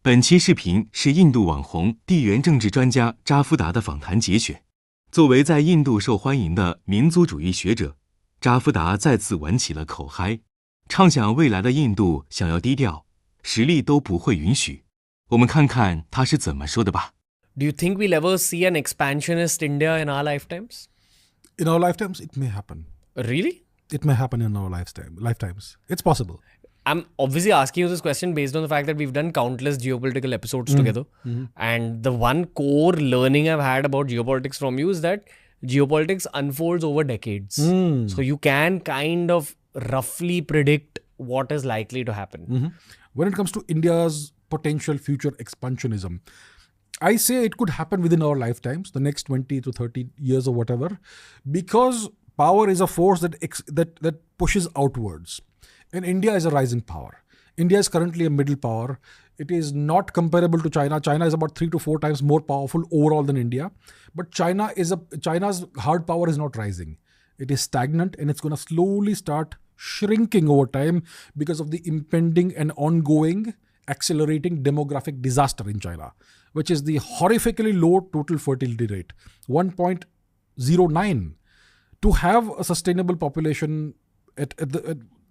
本期视频是印度网红地缘政治专家扎夫达的访谈节选。作为在印度受欢迎的民族主义学者，扎夫达再次玩起了口嗨，畅想未来的印度想要低调，实力都不会允许。我们看看他是怎么说的吧。Do you think we'll ever see an expansionist India in our lifetimes? In our lifetimes, it may happen. Really? It may happen in our lifetimes. It's possible. I'm obviously asking you this question based on the fact that we've done countless geopolitical episodes together. And the one core learning I've had about geopolitics from you is that geopolitics unfolds over decades. So you can kind of roughly predict what is likely to happen. When it comes to India's potential future expansionism, I say it could happen within our lifetimes, the next 20 to 30 years or whatever, because power is a force that pushes outwards. And India is a rising power. India is currently a middle power. It is not comparable to China. China is about 3 to 4 times more powerful overall than India. But China's hard power is not rising. It is stagnant, and it's going to slowly start shrinking over time because of the impending and ongoing accelerating demographic disaster in China, which is the horrifically low total fertility rate, 1.09. To have a sustainable population at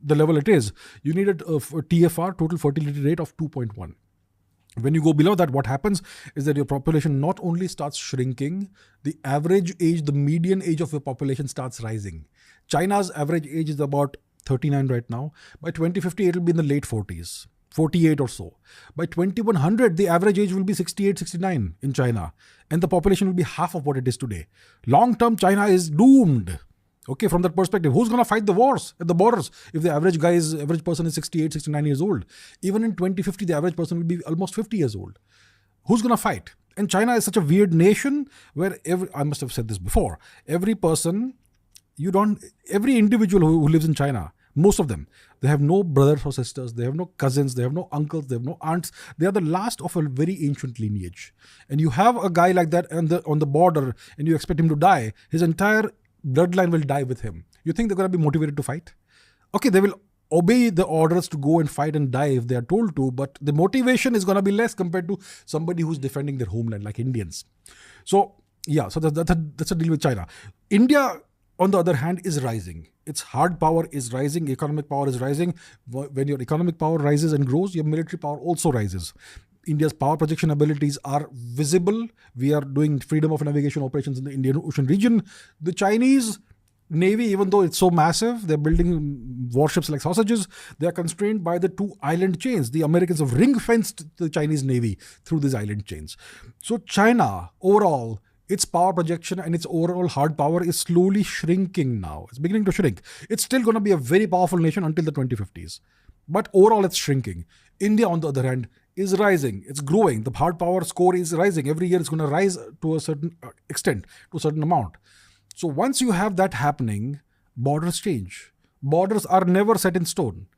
the level it is, you need a TFR, total fertility rate, of 2.1. When you go below that, what happens is that your population not only starts shrinking, the average age, the median age of your population starts rising. China's average age is about 39 right now. By 2050, it will be in the late 40s, 48 or so. By 2100, the average age will be 68, 69 in China. And the population will be half of what it is today. Long-term, China is doomed. Okay, from that perspective, who's going to fight the wars at the borders if the average person is 68, 69 years old? Even in 2050, the average person will be almost 50 years old. Who's going to fight? And China is such a weird nation where I must have said this before, every individual who lives in China, most of them, they have no brothers or sisters, they have no cousins, they have no uncles, they have no aunts. They are the last of a very ancient lineage. And you have a guy like that on the border and you expect him to die, his entire bloodline will die with him. You think they're going to be motivated to fight? Okay, they will obey the orders to go and fight and die if they are told to, but the motivation is going to be less compared to somebody who's defending their homeland like Indians. So that's a deal with China. India, on the other hand, is rising. Its hard power is rising, economic power is rising. When your economic power rises and grows, your military power also rises. India's power projection abilities are visible. We are doing freedom of navigation operations in the Indian Ocean region. The Chinese Navy, even though it's so massive, they're building warships like sausages. They are constrained by the 2 island chains. The Americans have ring-fenced the Chinese Navy through these island chains. So China, overall, its power projection and its overall hard power is slowly shrinking now. It's beginning to shrink. It's still going to be a very powerful nation until the 2050s. But overall, it's shrinking. India, on the other hand, is rising. It's growing. The hard power score is rising. Every year it's going to rise to a certain extent, to a certain amount. So once you have that happening, borders change. Borders are never set in stone.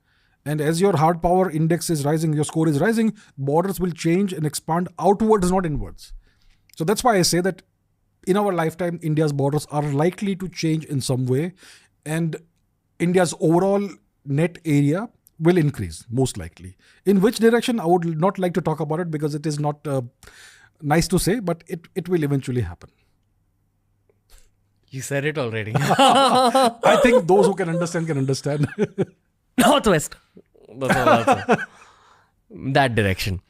And as your hard power index is rising, your score is rising, borders will change and expand outwards, not inwards. So that's why I say that in our lifetime, India's borders are likely to change in some way. And India's overall net area will increase, most likely. In which direction, I would not like to talk about it because it is not nice to say, but it will eventually happen. You said it already. I think those who can understand. Northwest. That's all I'll say. That direction.